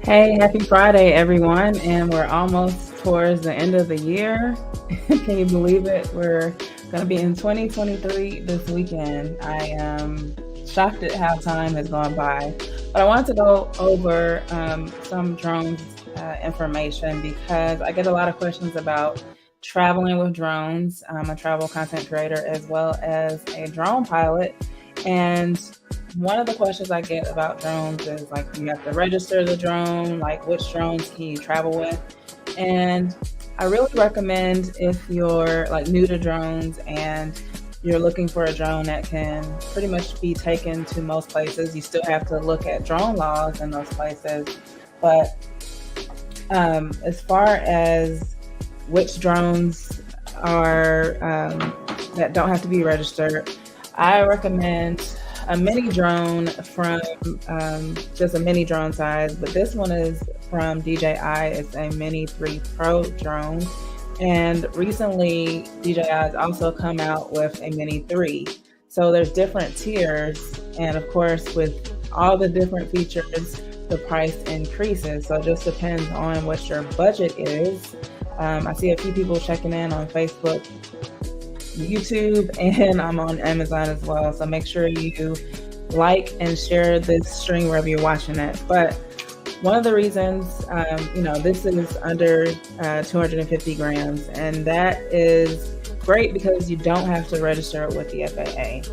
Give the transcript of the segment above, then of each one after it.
Hey, happy Friday, everyone. And we're almost towards the end of the year. Can you believe it? We're going to be in 2023 this weekend. I am shocked at how time has gone by. But I wanted to go over some drones information because I get a lot of questions about traveling with drones. I'm a travel content creator as well as a drone pilot. And one of the questions I get about drones is like, you have to register the drone, like which drones can you travel with? And I really recommend if you're like new to drones and you're looking for a drone that can pretty much be taken to most places, you still have to look at drone laws in those places. But as far as which drones are that don't have to be registered, I recommend a mini drone from just a mini drone size, but this one is from DJI. It's a Mini 3 Pro drone. And recently, DJI has also come out with a Mini 3. So there's different tiers. And of course, with all the different features, the price increases. So it just depends on what your budget is. I see a few people checking in on Facebook, YouTube, and I'm on Amazon as well. So make sure you like and share this stream wherever you're watching it. But one of the reasons, this is under 250 grams, and that is great because you don't have to register it with the FAA.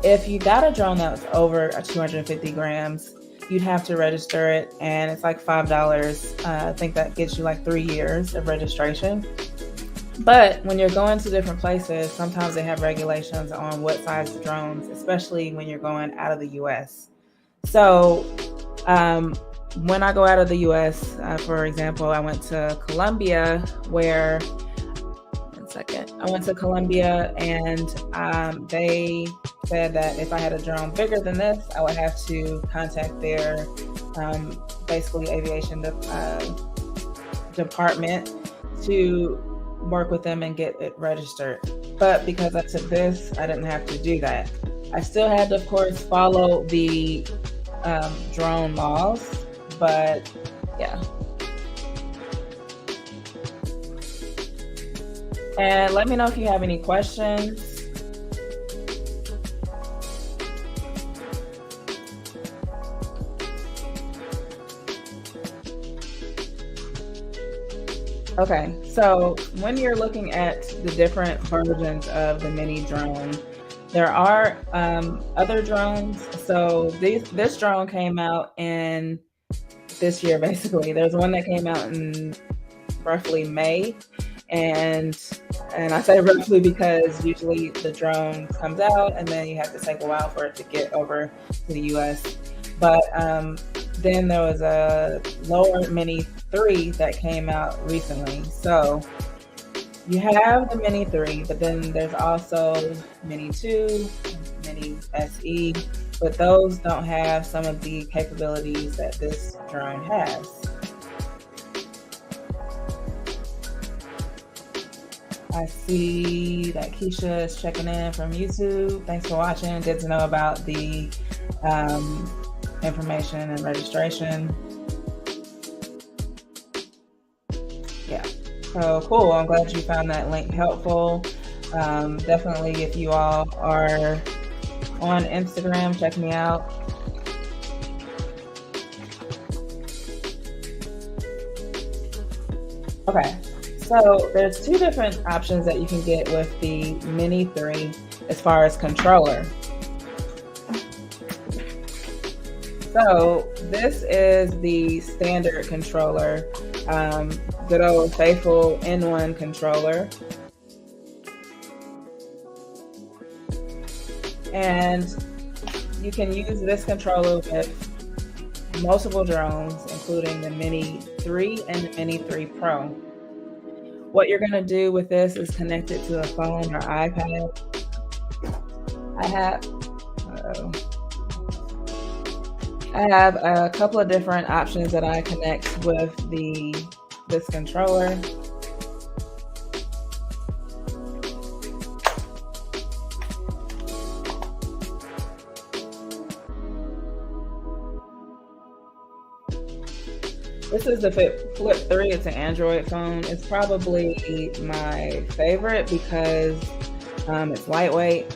If you got a drone that's over 250 grams, you'd have to register it, and it's like $5. I think that gets you like 3 years of registration. But when you're going to different places, sometimes they have regulations on what size drones, especially when you're going out of the US. So when I go out of the US, for example, I went to Colombia and they said that if I had a drone bigger than this, I would have to contact their basically aviation department to work with them and get it registered. But because I took this, I didn't have to do that. I still had to, of course, follow the drone laws, but yeah. And let me know if you have any questions. Okay, so when you're looking at the different versions of the mini drone, there are other drones. So this drone came out in this year, basically. There's one that came out in roughly May. And I say roughly because usually the drone comes out and then you have to take a while for it to get over to the US. But then there was a lower Mini 3 that came out recently. So you have the Mini 3, but then there's also Mini 2, Mini SE, but those don't have some of the capabilities that this drone has. I see that Keisha is checking in from YouTube. Thanks for watching. Good to know about the information and registration. Yeah, so cool. I'm glad you found that link helpful. Definitely, if you all are on Instagram, check me out. Okay, so there's two different options that you can get with the Mini 3 as far as controller. So this is the standard controller, good old faithful N1 controller. And you can use this controller with multiple drones, including the Mini 3 and the Mini 3 Pro. What you're gonna do with this is connect it to a phone or iPad. I have a couple of different options that I connect with this controller. This is the Flip 3. It's an Android phone. It's probably my favorite because it's lightweight.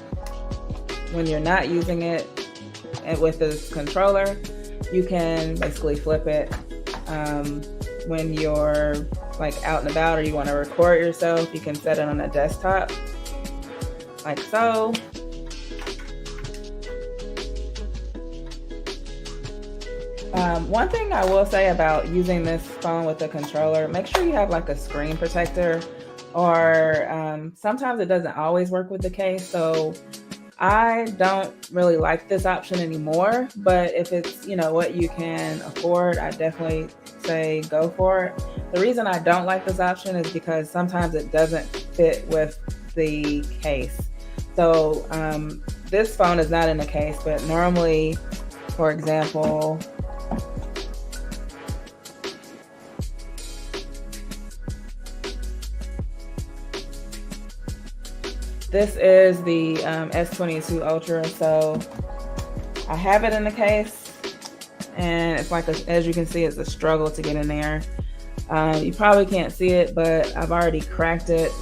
When you're not using it and with this controller, you can basically flip it when you're like out and about or you want to record yourself. You can set it on a desktop like so. One thing I will say about using this phone with a controller, make sure you have like a screen protector, or sometimes it doesn't always work with the case. So I don't really like this option anymore, but if it's, what you can afford, I definitely say go for it. The reason I don't like this option is because sometimes it doesn't fit with the case. So this phone is not in the case, but normally, for example, this is the S22 Ultra. So I have it in the case, and it's like, as you can see, it's a struggle to get in there. You probably can't see it, but I've already cracked it.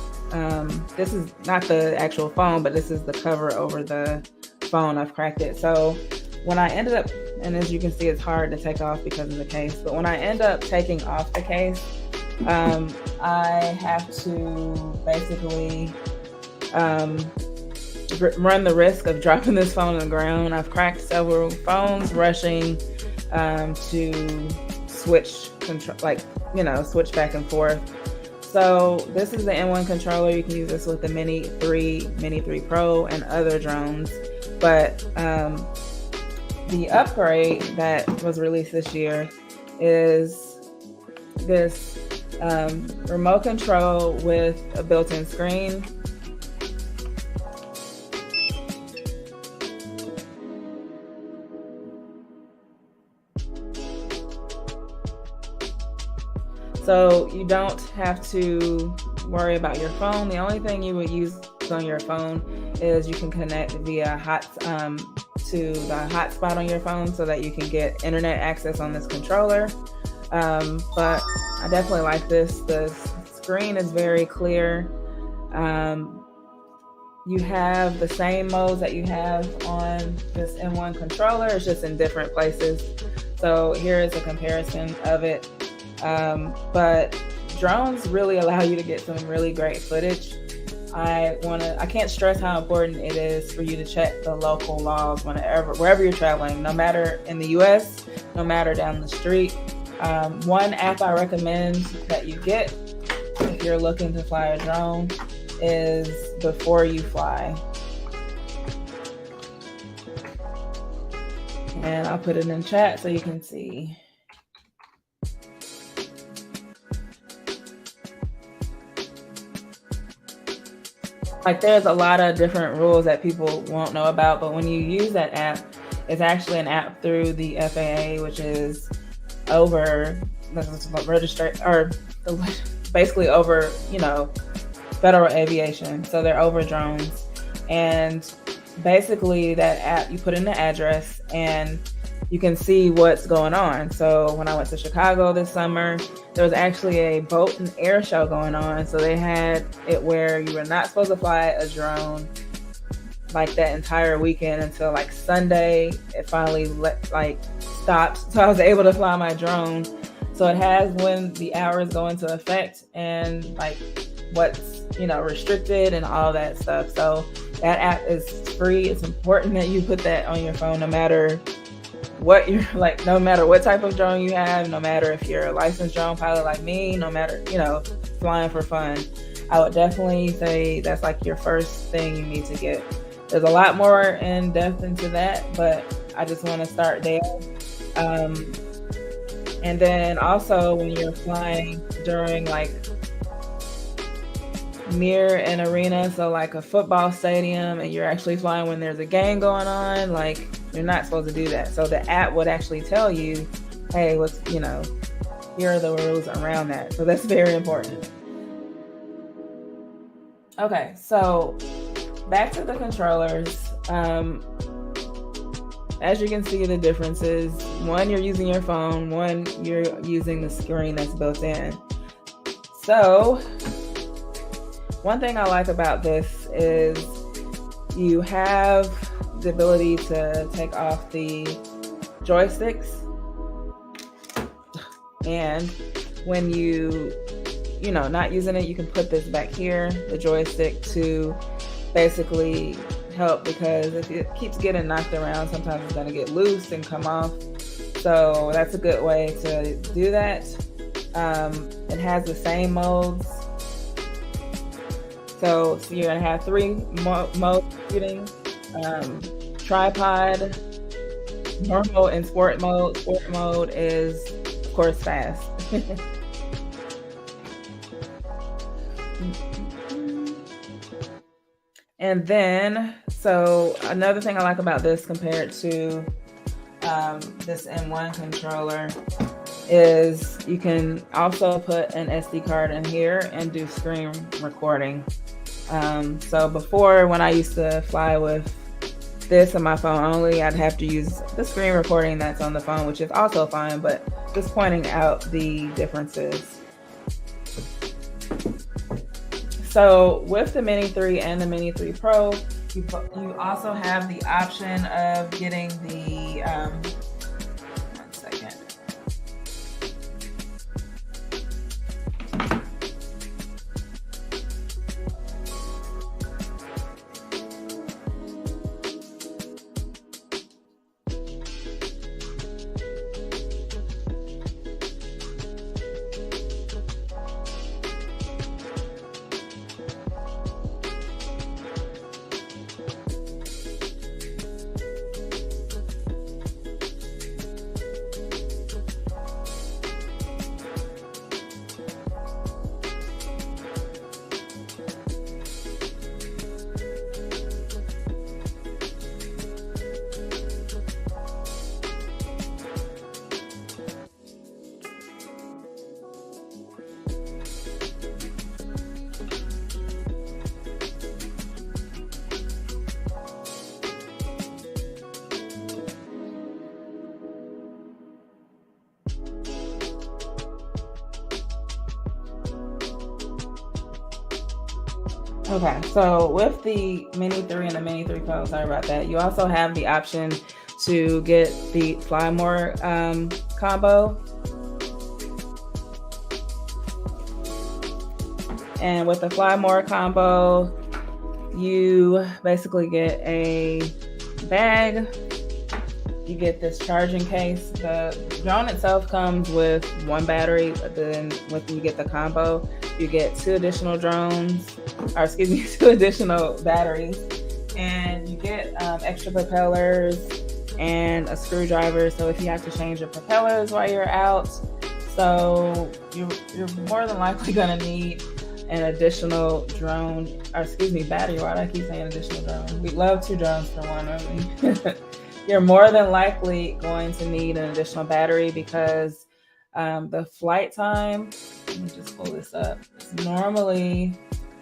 This is not the actual phone, but this is the cover over the phone. I've cracked it. So when I ended up, and as you can see, it's hard to take off because of the case, but when I end up taking off the case, I have to basically run the risk of dropping this phone on the ground. I've cracked several phones rushing to switch switch back and forth. So this is the M1 controller. You can use this with the Mini 3 Pro, and other drones. But the upgrade that was released this year is this remote control with a built-in screen. So you don't have to worry about your phone. The only thing you would use on your phone is you can connect via to the hotspot on your phone so that you can get internet access on this controller. But I definitely like this. The screen is very clear. You have the same modes that you have on this M1 controller. It's just in different places. So here is a comparison of it. But drones really allow you to get some really great footage. I can't stress how important it is for you to check the local laws wherever you're traveling, no matter in the US, no matter down the street. One app I recommend that you get if you're looking to fly a drone is Before You Fly. And I'll put it in chat so you can see. Like, there's a lot of different rules that people won't know about, but when you use that app, it's actually an app through the FAA, which is basically over, federal aviation. So they're over drones. And basically that app, you put in the address and you can see what's going on. So when I went to Chicago this summer, there was actually a boat and air show going on. So they had it where you were not supposed to fly a drone like that entire weekend until like Sunday. It finally stopped. So I was able to fly my drone. So it has when the hours go into effect and like what's, restricted and all that stuff. So that app is free. It's important that you put that on your phone, no matter what you're like, no matter what type of drone you have, no matter if you're a licensed drone pilot like me, no matter, flying for fun. I would definitely say that's like your first thing you need to get. There's a lot more in depth into that, but I just want to start there. And then also when you're flying during like near an arena, so like a football stadium, and you're actually flying when there's a game going on, like you're not supposed to do that. So the app would actually tell you, hey, here are the rules around that. So that's very important. Okay, so back to the controllers. as you can see, the differences. One, you're using your phone. One, you're using the screen that's built in. So one thing I like about this is you have the ability to take off the joysticks, and when you know, not using it, you can put this back here, the joystick, to basically help, because if it keeps getting knocked around, sometimes it's going to get loose and come off. So that's a good way to do that. It has the same modes. So you're going to have 3 modes shooting: tripod, normal, and sport mode. Sport mode is, of course, fast. And then, so another thing I like about this compared to this M1 controller is you can also put an SD card in here and do screen recording. So before, when I used to fly with this on my phone only, I'd have to use the screen recording that's on the phone, which is also fine, but just pointing out the differences. So with the Mini 3 and the Mini 3 Pro, you also have the option of getting the, one second. Okay, so with the Mini 3 and the Mini 3 Pro, sorry about that, you also have the option to get the Fly More combo. And with the Fly More combo, you basically get a bag, you get this charging case. The drone itself comes with 1 battery, but then when you get the combo, you get 2 additional drones, or excuse me, 2 additional batteries, and you get extra propellers and a screwdriver. So if you have to change your propellers while you're out, so you're more than likely gonna need an additional drone, or excuse me, battery. Why do I keep saying additional drone? We love 2 drones for 1, really. You're more than likely going to need an additional battery because the flight time, let me just pull this up. It's normally,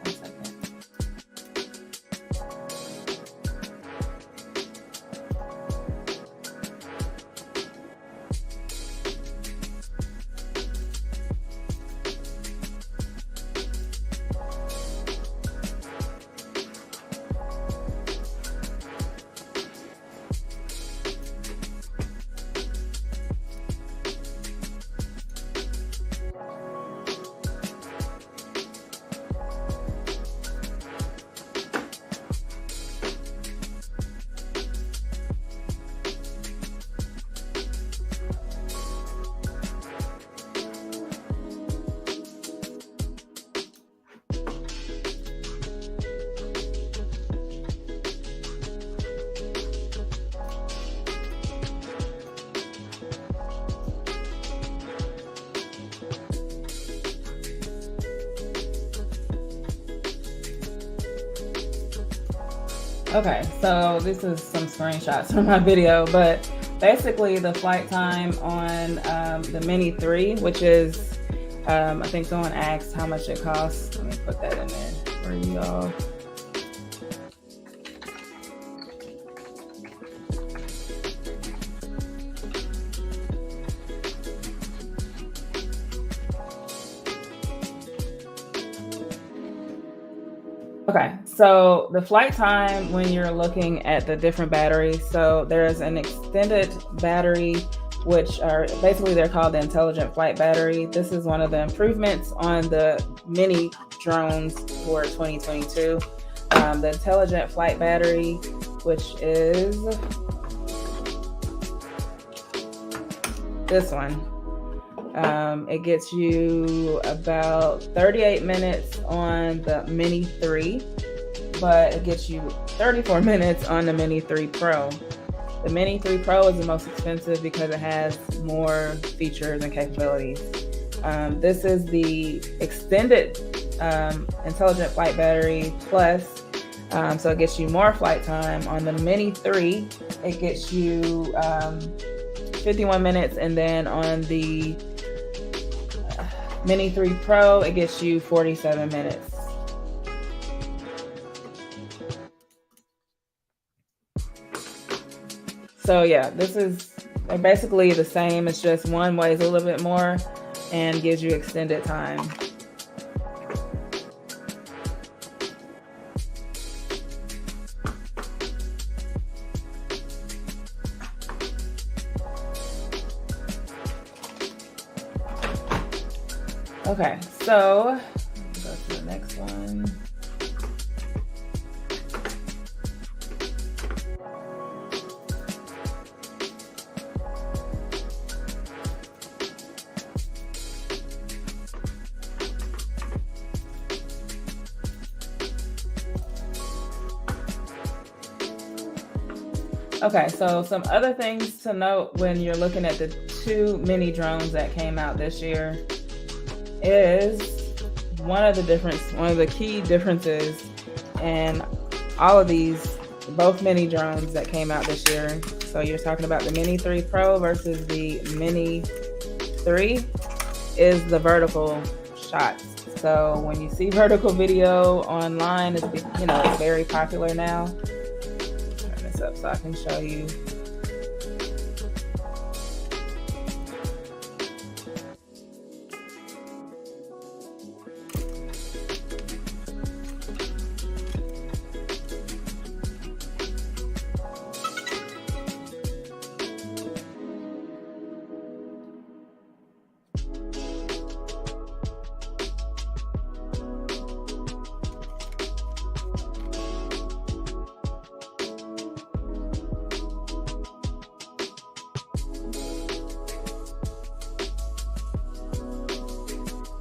one second. Okay, so this is some screenshots from my video, but basically the flight time on the Mini 3, which is, I think someone asked how much it costs. Let me put that in there for y'all. Okay, so the flight time when you're looking at the different batteries, so there's an extended battery, which are basically they're called the intelligent flight battery. This is one of the improvements on the mini drones for 2022. The intelligent flight battery, which is this one. It gets you about 38 minutes on the Mini 3, but it gets you 34 minutes on the Mini 3 Pro. The Mini 3 Pro is the most expensive because it has more features and capabilities. This is the extended intelligent flight battery plus, so it gets you more flight time. On the Mini 3, it gets you 51 minutes, and then on the Mini 3 Pro, it gets you 47 minutes. So yeah, this is basically the same. It's just one weighs a little bit more and gives you extended time. Okay, so go to the next one. Okay, so some other things to note when you're looking at the two mini drones that came out this year is one of the key differences in all of these, both mini drones that came out this year. So you're talking about the Mini 3 Pro versus the Mini 3 is the vertical shots. So when you see vertical video online, it's very popular now. Turn this up so I can show you.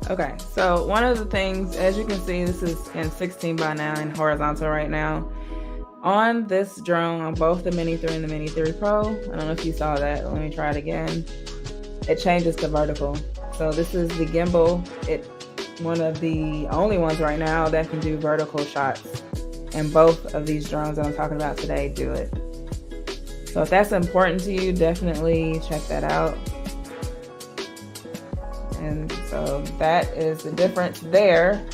Okay, so one of the things, as you can see, this is in 16:9 horizontal right now. On this drone, on both the Mini 3 and the Mini 3 Pro, I don't know if you saw that, let me try it again. It changes to vertical. So this is the gimbal. It's one of the only ones right now that can do vertical shots. And both of these drones that I'm talking about today do it. So if that's important to you, definitely check that out. And so that is the difference there.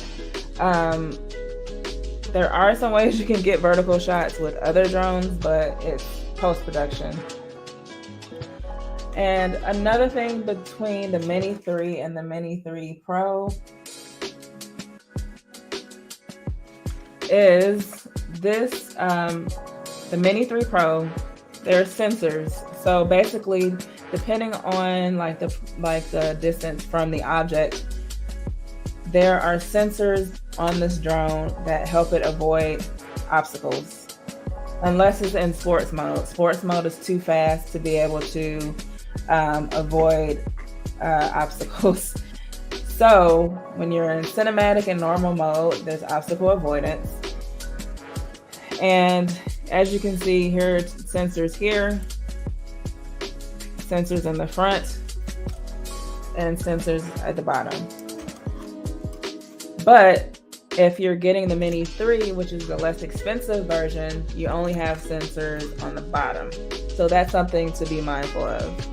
There are some ways you can get vertical shots with other drones, but it's post-production. And another thing between the Mini 3 and the Mini 3 Pro is this, the Mini 3 Pro, there are sensors. So basically, depending on the distance from the object, there are sensors on this drone that help it avoid obstacles. Unless it's in sports mode. Sports mode is too fast to be able to avoid obstacles. So when you're in cinematic and normal mode, there's obstacle avoidance. And as you can see here, sensors here, sensors in the front, and sensors at the bottom. But if you're getting the Mini 3, which is the less expensive version, you only have sensors on the bottom. So that's something to be mindful of.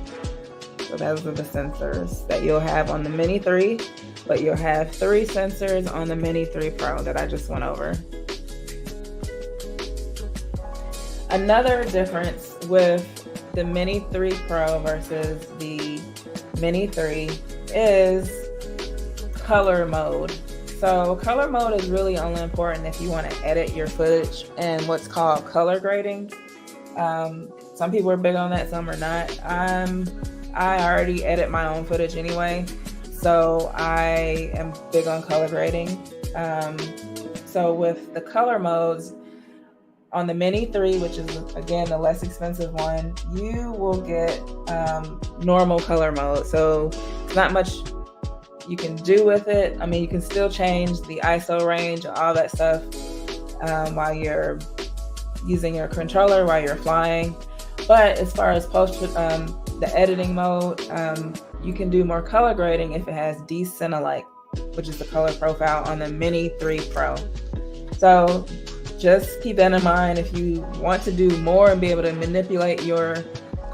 So those are the sensors that you'll have on the Mini 3, but you'll have 3 sensors on the Mini 3 Pro that I just went over. Another difference with the Mini 3 Pro versus the Mini 3 is color mode. So color mode is really only important if you want to edit your footage and what's called color grading. Some people are big on that, some are not. I already edit my own footage anyway, so I am big on color grading. So with the color modes, on the Mini 3, which is again the less expensive one, you will get normal color mode. So it's not much you can do with it. I mean, you can still change the ISO range and all that stuff while you're using your controller, while you're flying. But as far as the editing mode, you can do more color grading if it has Decentralize, which is the color profile on the Mini 3 Pro. So just keep that in mind. If you want to do more and be able to manipulate your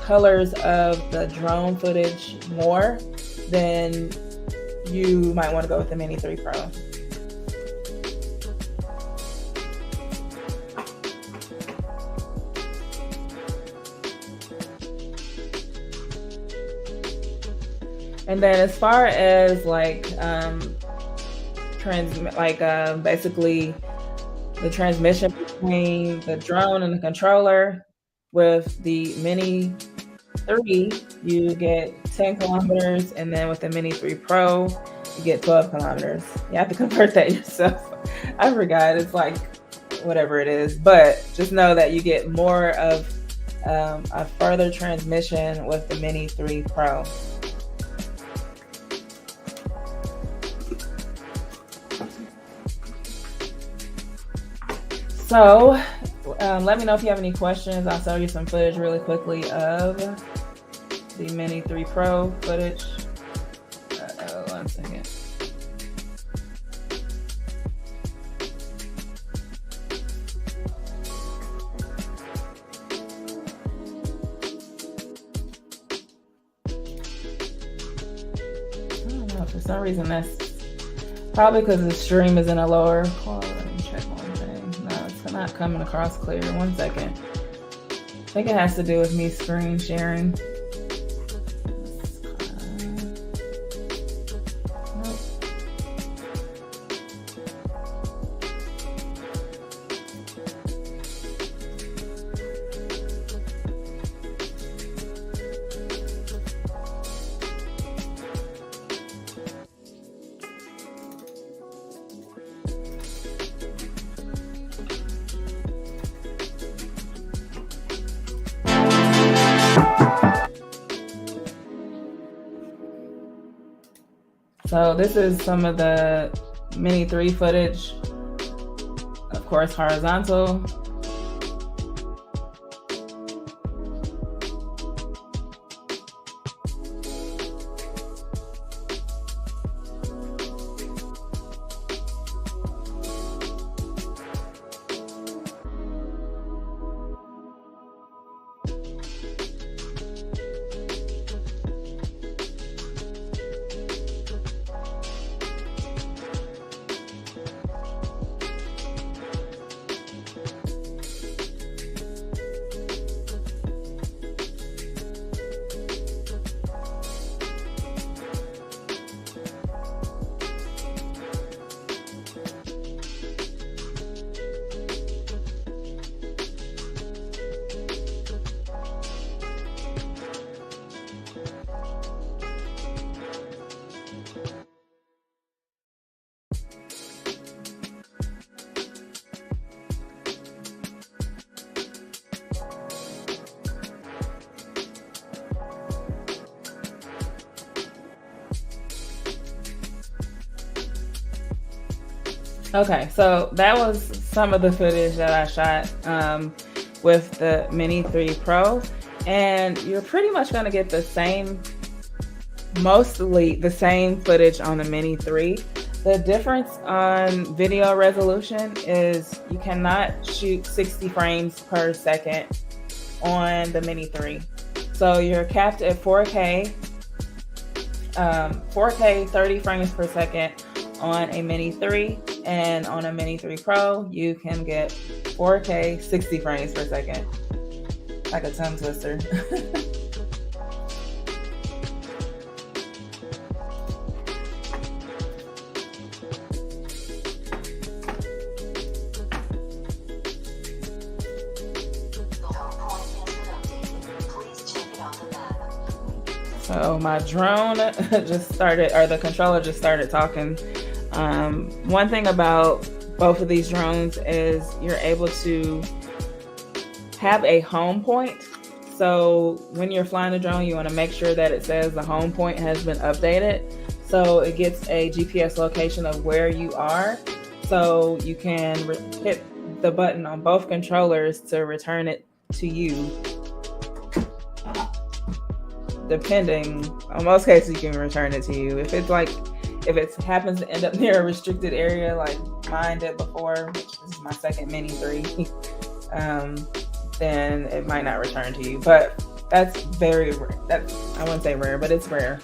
colors of the drone footage more, then you might want to go with the Mini 3 Pro. And then as far as basically the transmission between the drone and the controller, with the Mini 3, you get 10 kilometers, and then with the Mini 3 Pro, you get 12 kilometers. You have to convert that yourself. I forgot, it's like whatever it is, but just know that you get more of a further transmission with the Mini 3 Pro. So let me know if you have any questions. I'll show you some footage really quickly of the Mini 3 Pro footage. 1 second. I don't know, for some reason that's probably because the stream is in a lower quality. Not coming across clear. 1 second. I think it has to do with me screen sharing. Nope. So this is some of the Mini 3 footage, of course, horizontal. Okay, so that was some of the footage that I shot with the Mini 3 Pro, and you're pretty much going to get mostly the same footage on the Mini 3. The difference on video resolution is you cannot shoot 60 frames per second on the Mini 3. So you're capped at 4K, 30 frames per second on a Mini 3, and on a Mini 3 Pro, you can get 4K 60 frames per second. Like a tongue twister. So my drone just started, or the controller just started talking. One thing about both of these drones is you're able to have a home point. So when you're flying the drone, you want to make sure that it says the home point has been updated. So it gets a GPS location of where you are. So you can hit the button on both controllers to return it to you. Depending, in most cases, you can return it to you. If it happens to end up near a restricted area, like mine did before, which is my second Mini 3, then it might not return to you. But that's very rare. I wouldn't say rare, but it's rare.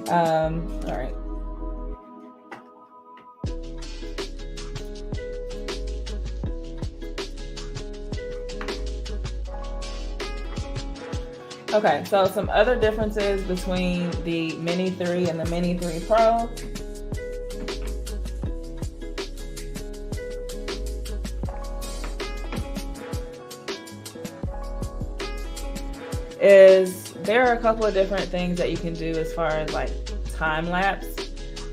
All right. Okay, so some other differences between the Mini 3 and the Mini 3 Pro. Is there are a couple of different things that you can do as far as like time lapse.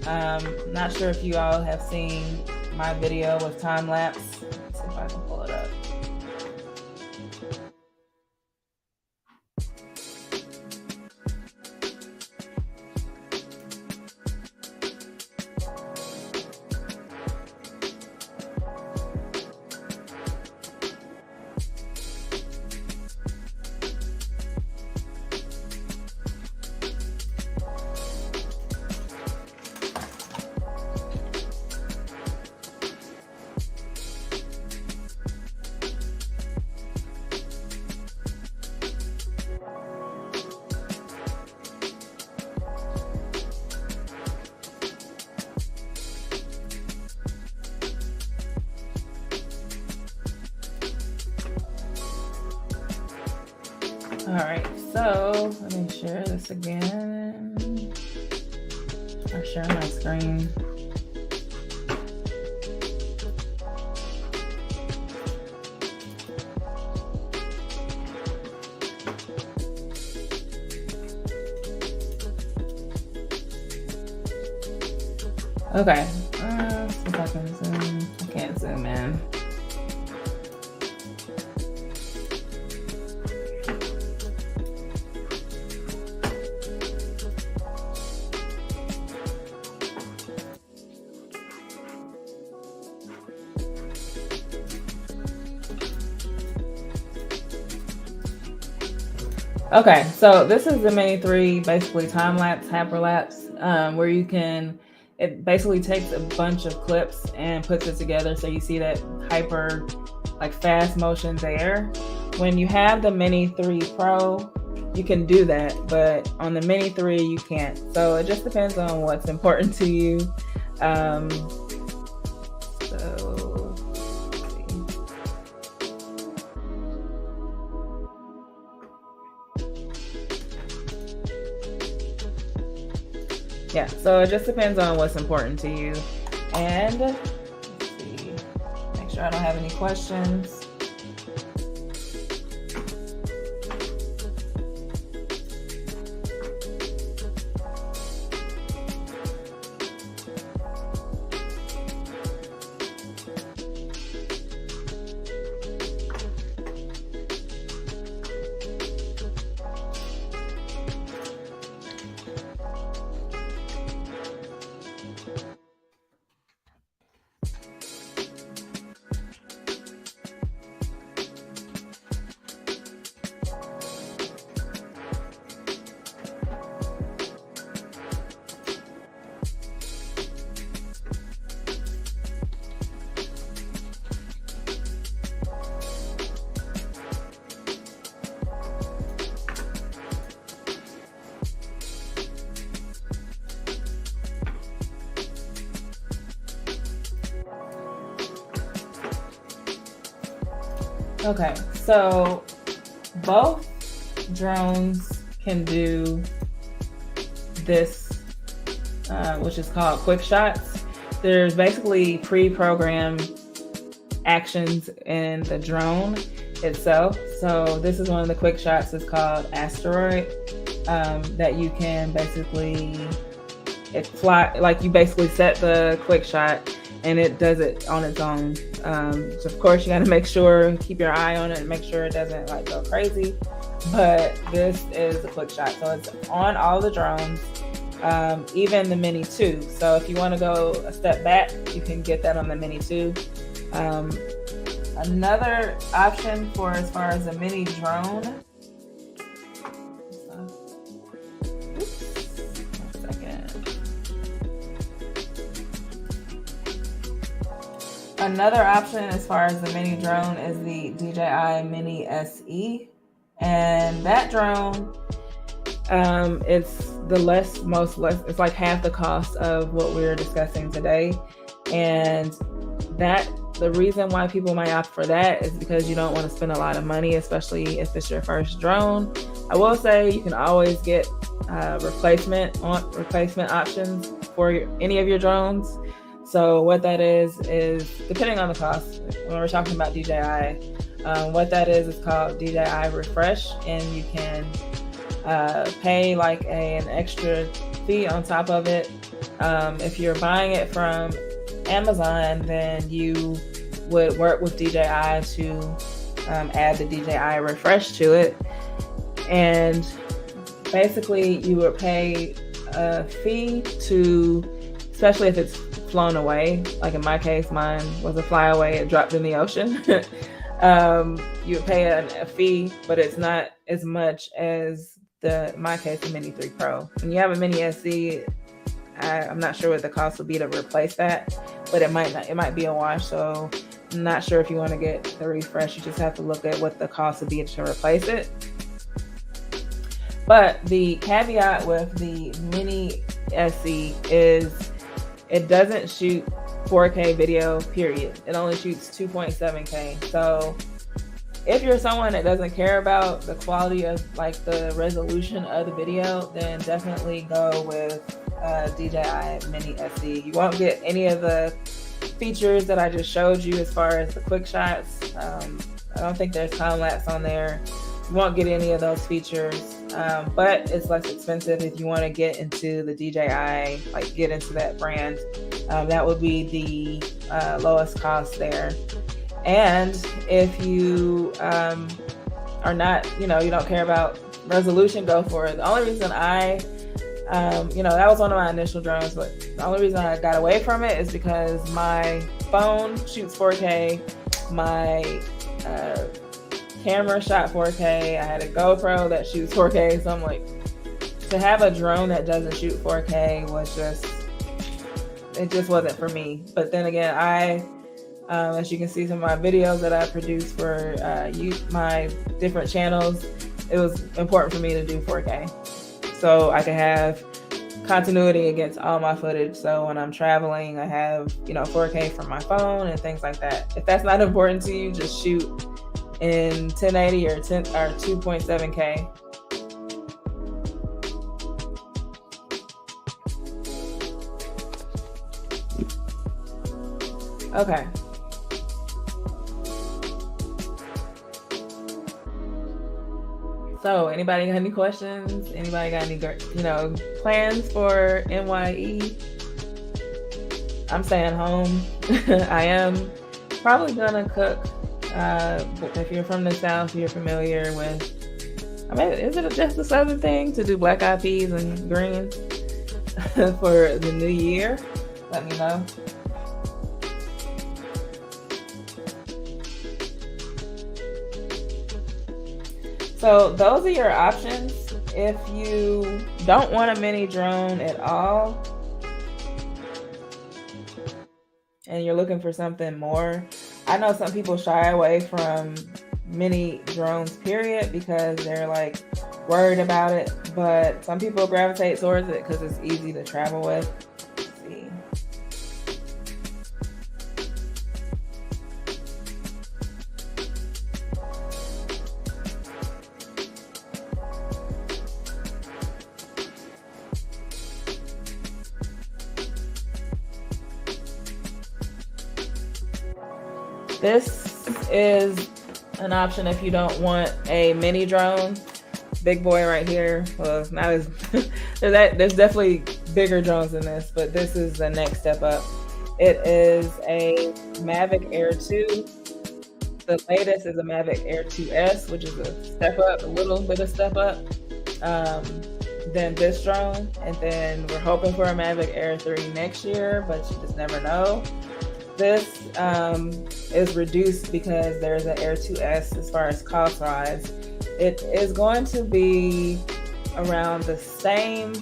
Not sure if you all have seen my video with time lapse. Let's see if I can pull it up. All right, so let me share this again. I'll share my screen. Okay, let's see if I can zoom. I can't zoom in. Okay, so this is the Mini 3, basically time-lapse, hyperlapse, where it basically takes a bunch of clips and puts it together so you see that hyper, like fast motion there. When you have the Mini 3 Pro, you can do that, but on the Mini 3, you can't. So it just depends on what's important to you. Yeah, so it just depends on what's important to you. And let's see, make sure I don't have any questions. Okay, so both drones can do this, which is called quick shots. There's basically pre-programmed actions in the drone itself. So this is one of the quick shots. It's called Asteroid. that you can basically like you basically set the quick shot and it does it on its own. So of course you got to make sure, keep your eye on it and make sure it doesn't like go crazy. But this is a quick shot, so it's on all the drones, even the Mini 2. So if you want to go a step back, you can get that on the Mini 2. Another option for as far as a mini drone. Another option as far as the mini drone is the DJI Mini SE, and that drone, it's it's like half the cost of what we're discussing today. And the reason why people might opt for that is because you don't want to spend a lot of money, especially if it's your first drone. I will say you can always get replacement options for any of your drones. So what that is depending on the cost, when we're talking about DJI, what that is called DJI Refresh, and you can pay like an extra fee on top of it. If you're buying it from Amazon, then you would work with DJI to add the DJI Refresh to it. And basically you would pay a fee especially if it's flown away. Like in my case, mine was a flyaway, it dropped in the ocean. You would pay a fee, but it's not as much as in my case, the Mini 3 Pro. When you have a Mini SE, I'm not sure what the cost would be to replace that, but it might be a wash. So I'm not sure if you want to get the refresh. You just have to look at what the cost would be to replace it. But the caveat with the Mini SE is it doesn't shoot 4K video, period. It only shoots 2.7K. So if you're someone that doesn't care about the quality of like the resolution of the video, then definitely go with DJI Mini SE. You won't get any of the features that I just showed you as far as the quick shots. I don't think there's time lapse on there. You won't get any of those features, but it's less expensive if you want to get into the DJI, like get into that brand. That would be the lowest cost there. And if you are not, you don't care about resolution, go for it. The only reason that was one of my initial drones, but the only reason I got away from it is because my phone shoots 4K, my camera shot 4K, I had a GoPro that shoots 4K, so I'm like, to have a drone that doesn't shoot 4K it just wasn't for me. But then again, as you can see, some of my videos that I produced for my different channels, it was important for me to do 4K. So I could have continuity against all my footage. So when I'm traveling, I have, 4K from my phone and things like that. If that's not important to you, just shoot in 1080 or 2.7K. Okay. So anybody got any questions? Anybody got any, plans for NYE? I'm staying home. I am probably gonna cook. If you're from the South, you're familiar with, is it just a Southern thing to do black eyed peas and greens for the new year? Let me know. So those are your options. If you don't want a mini drone at all and you're looking for something more, I know some people shy away from mini drones, period, because they're like worried about it, but some people gravitate towards it because it's easy to travel with. Let's see. This is an option if you don't want a mini drone. big boy right here. Well, it's not as there's definitely bigger drones than this, but this is the next step up. It is a Mavic Air 2. The latest is a Mavic Air 2S, which is a step up, a little bit of step up than this drone. And then we're hoping for a Mavic Air 3 next year, but you just never know. This is reduced because there's an Air 2S as far as cost wise. It is going to be around the same,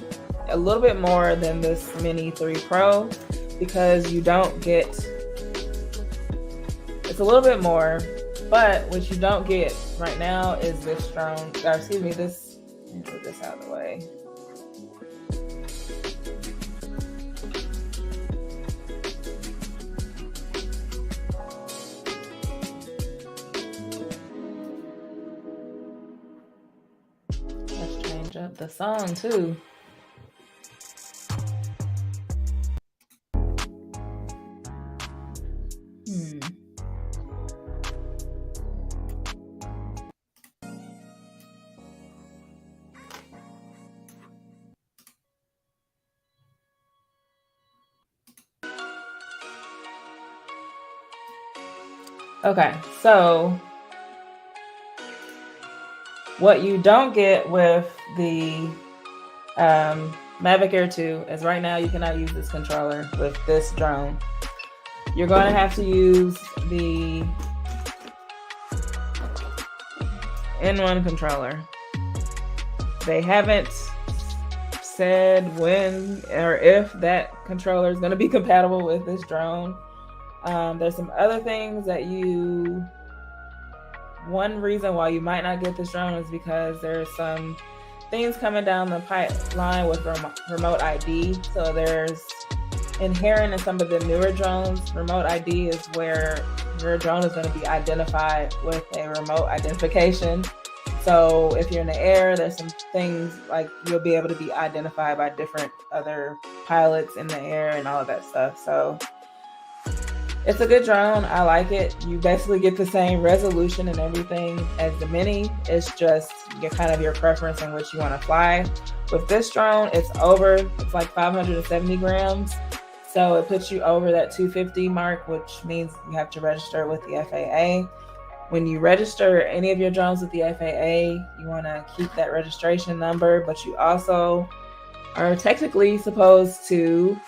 a little bit more than this Mini 3 Pro, because you don't get, it's a little bit more, but what you don't get right now is this drone, excuse me, this, let me put this out of the way. Let's change up the song too. Okay, so what you don't get with the Mavic Air 2 is right now you cannot use this controller with this drone. You're going to have to use the N1 controller. They haven't said when or if that controller is going to be compatible with this drone. There's some other things that one reason why you might not get this drone is because there's some things coming down the pipeline with remote ID. So there's inherent in some of the newer drones, remote ID is where your drone is going to be identified with a remote identification. So if you're in the air, there's some things like you'll be able to be identified by different other pilots in the air and all of that stuff. So it's a good drone. I like it. You basically get the same resolution and everything as the Mini. It's just kind of your preference in which you want to fly. With this drone, it's like 570 grams. So it puts you over that 250 mark, which means you have to register with the FAA. When you register any of your drones with the FAA, you want to keep that registration number, but you also are technically supposed to,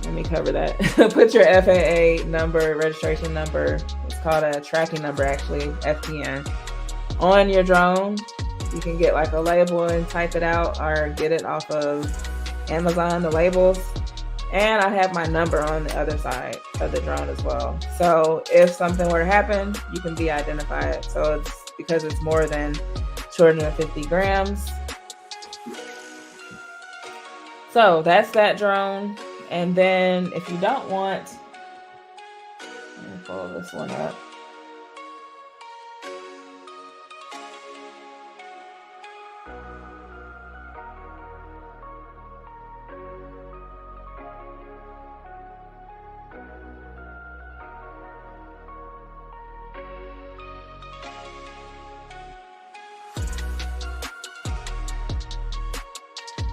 let me cover that. Put your FAA number, registration number, it's called a tracking number actually, FTN, on your drone. You can get like a label and type it out or get it off of Amazon, the labels. And I have my number on the other side of the drone as well. So if something were to happen, you can be identified. So it's because it's more than 250 grams. So that's that drone. And then if you don't want, let me pull this one up.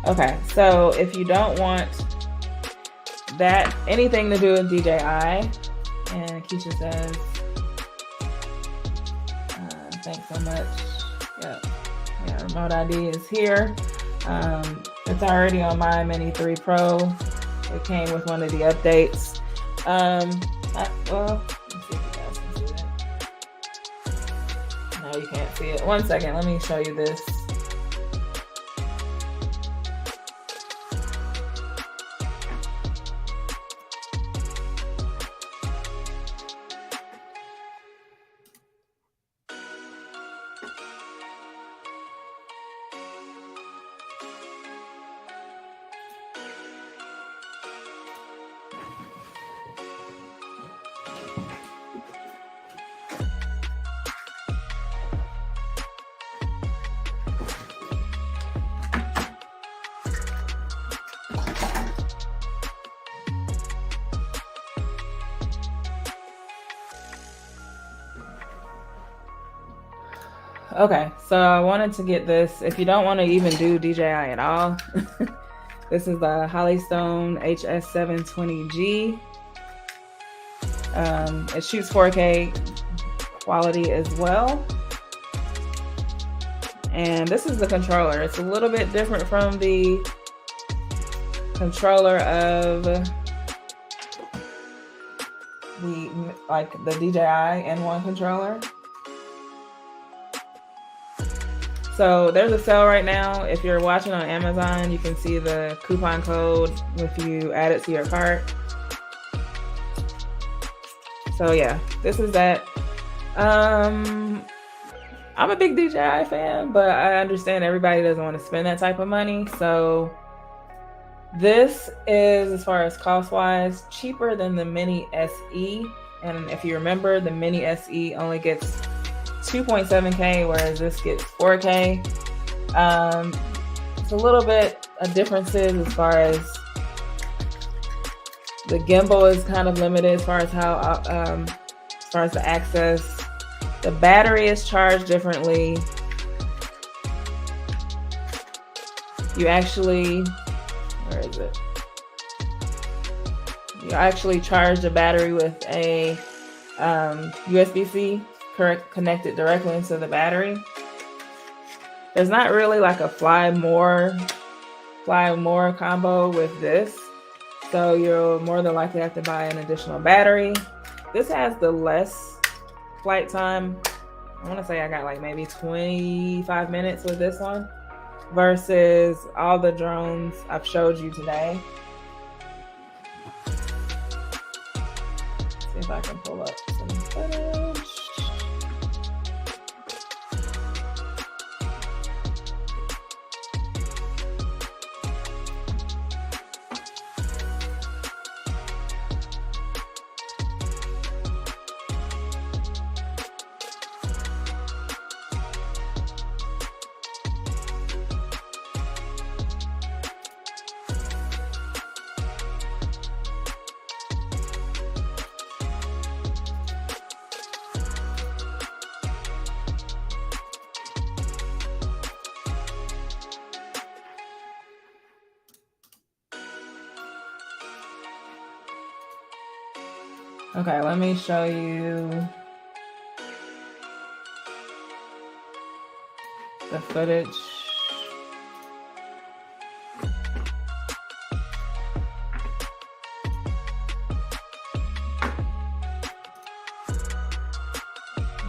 Okay, so if you don't want that anything to do with DJI, and Keisha says, thanks so much. Yeah, remote ID is here. It's already on my Mini 3 Pro. It came with one of the updates. Well, let's see if you guys can see it. No, you can't see it. One second, let me show you this. Okay, so I wanted to get this. If you don't want to even do DJI at all, this is the Hollystone HS720G. It shoots 4K quality as well. And this is the controller. It's a little bit different from the controller of the DJI N1 controller. So there's a sale right now. If you're watching on Amazon, you can see the coupon code if you add it to your cart. So yeah, this is that. I'm a big DJI fan, but I understand everybody doesn't want to spend that type of money. So this is, as far as cost-wise, cheaper than the Mini SE. And if you remember, the Mini SE only gets 2.7K, whereas this gets 4K. It's a little bit of differences as far as the gimbal is kind of limited as far as how, as far as the access. The battery is charged differently. You actually, where is it? You actually charge the battery with a USB-C connected directly into the battery. There's not really like a fly more combo with this. So you'll more than likely have to buy an additional battery. This has the less flight time. I want to say I got like maybe 25 minutes with this one versus all the drones I've showed you today. See if I can pull up some footage. Okay, let me show you the footage.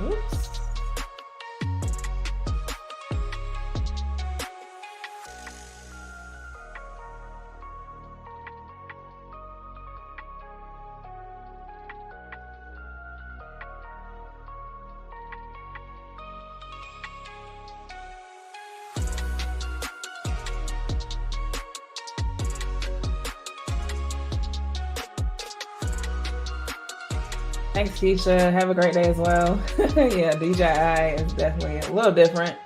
Oops. Thanks, Keisha. Have a great day as well. Yeah, DJI is definitely a little different.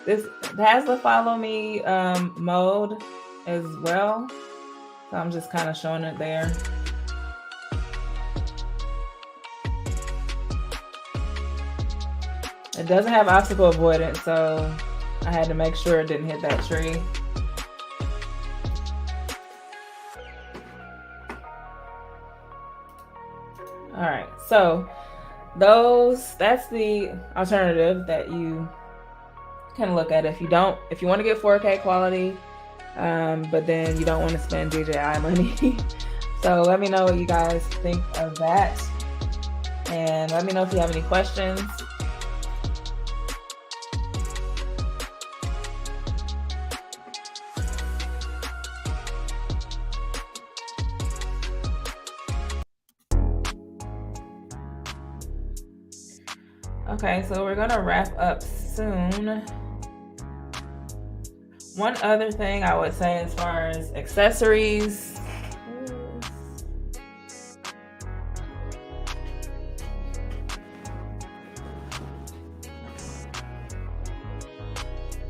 This has the follow me mode as well. So I'm just kind of showing it there. It doesn't have obstacle avoidance, so I had to make sure it didn't hit that tree. All right, so that's the alternative that you can look at if you want to get 4K quality, but then you don't want to spend DJI money. So let me know what you guys think of that, and let me know if you have any questions. Okay, so we're gonna wrap up soon. One other thing I would say as far as accessories.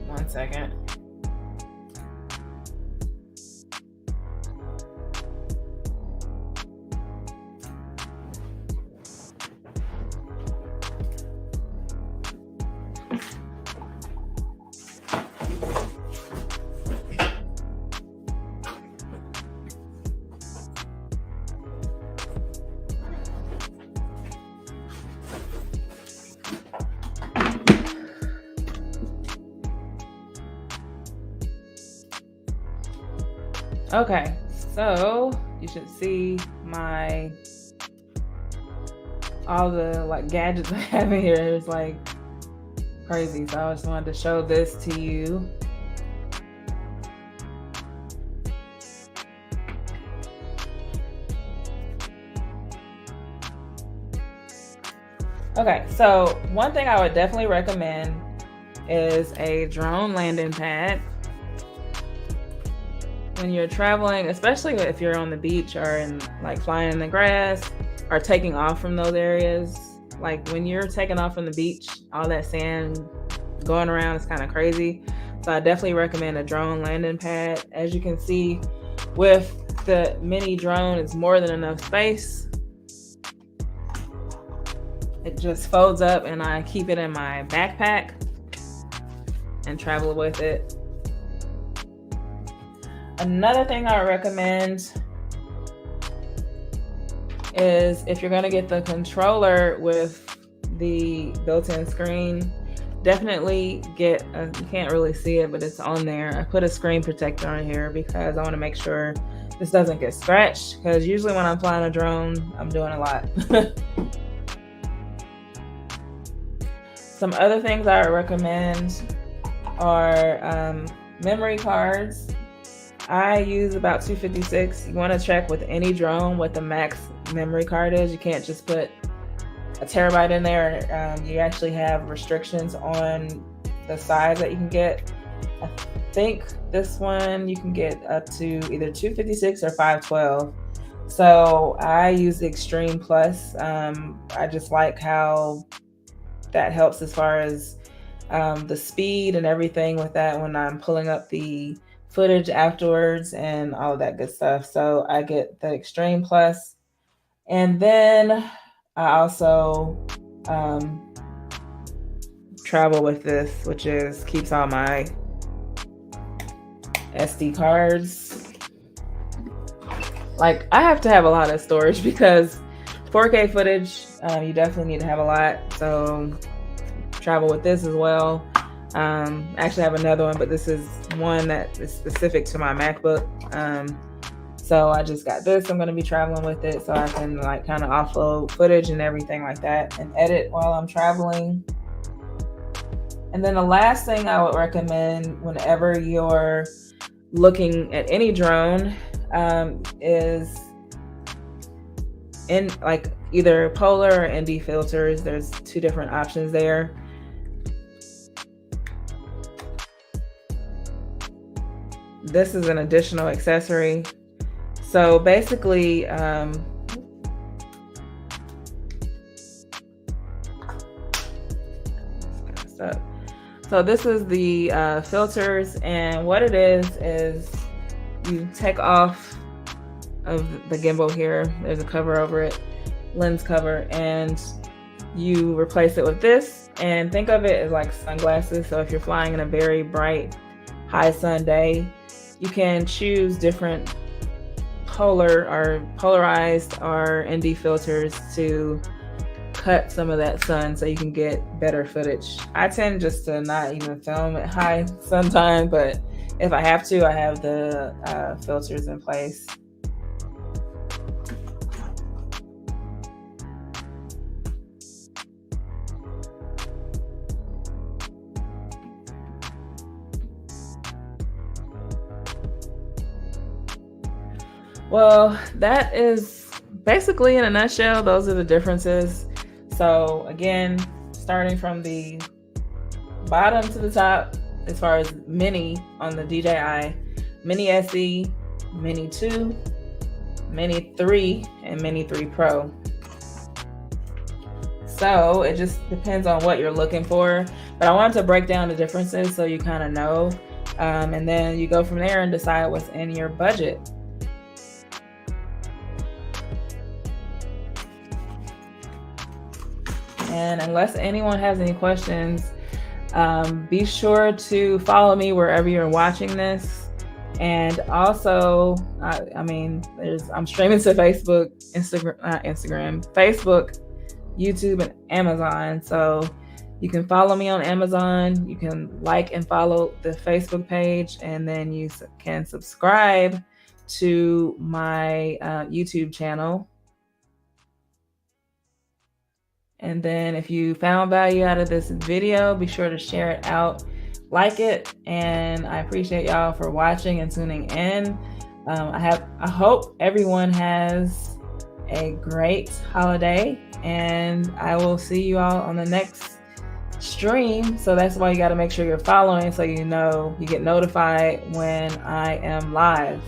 One second. Okay, so you should see all the like gadgets I have in here. It's like crazy. So I just wanted to show this to you. Okay, so one thing I would definitely recommend is a drone landing pad. When you're traveling, especially if you're on the beach or in like flying in the grass or taking off from those areas, like when you're taking off from the beach, all that sand going around is kind of crazy. So I definitely recommend a drone landing pad. As you can see, with the mini drone, it's more than enough space. It just folds up and I keep it in my backpack and travel with it. Another thing I recommend is if you're going to get the controller with the built-in screen, definitely get you can't really see it, but it's on there. I put a screen protector on here because I want to make sure this doesn't get scratched, because usually when I'm flying a drone, I'm doing a lot. Some other things I would recommend are memory cards. I use about 256. You want to check with any drone what the max memory card is. You can't just put a terabyte in there. You actually have restrictions on the size that you can get. I think this one you can get up to either 256 or 512. So I use the Extreme Plus. I just like how that helps as far as the speed and everything with that when I'm pulling up the footage afterwards and all of that good stuff. So I get the Extreme Plus. And then I also travel with this, which keeps all my SD cards. Like, I have to have a lot of storage because 4K footage, you definitely need to have a lot. So travel with this as well. Actually, I have another one, but this is one that is specific to my MacBook. So I just got this. I'm going to be traveling with it so I can like kind of offload footage and everything like that and edit while I'm traveling. And then the last thing I would recommend whenever you're looking at any drone is in like either polar or ND filters. There's two different options there. This is an additional accessory. So basically, so this is the filters, and what it is you take off of the gimbal here. There's a cover over it, lens cover, and you replace it with this. And think of it as like sunglasses. So if you're flying in a very bright, high sun day, you can choose different polar or polarized or ND filters to cut some of that sun so you can get better footage. I tend just to not even film at high sun time, but if I have to, I have the filters in place. Well, that is basically in a nutshell, those are the differences. So again, starting from the bottom to the top, as far as Mini on the DJI, Mini SE, Mini 2, Mini 3, and Mini 3 Pro. So it just depends on what you're looking for. But I wanted to break down the differences so you kind of know. And then you go from there and decide what's in your budget. And unless anyone has any questions, be sure to follow me wherever you're watching this. And also, I'm streaming to Facebook, Facebook, YouTube, and Amazon. So you can follow me on Amazon. You can like and follow the Facebook page, and then you can subscribe to my YouTube channel. And then if you found value out of this video, be sure to share it out, like it, and I appreciate y'all for watching and tuning in. I hope everyone has a great holiday, and I will see you all on the next stream. So that's why you got to make sure you're following, so you know you get notified when I am live.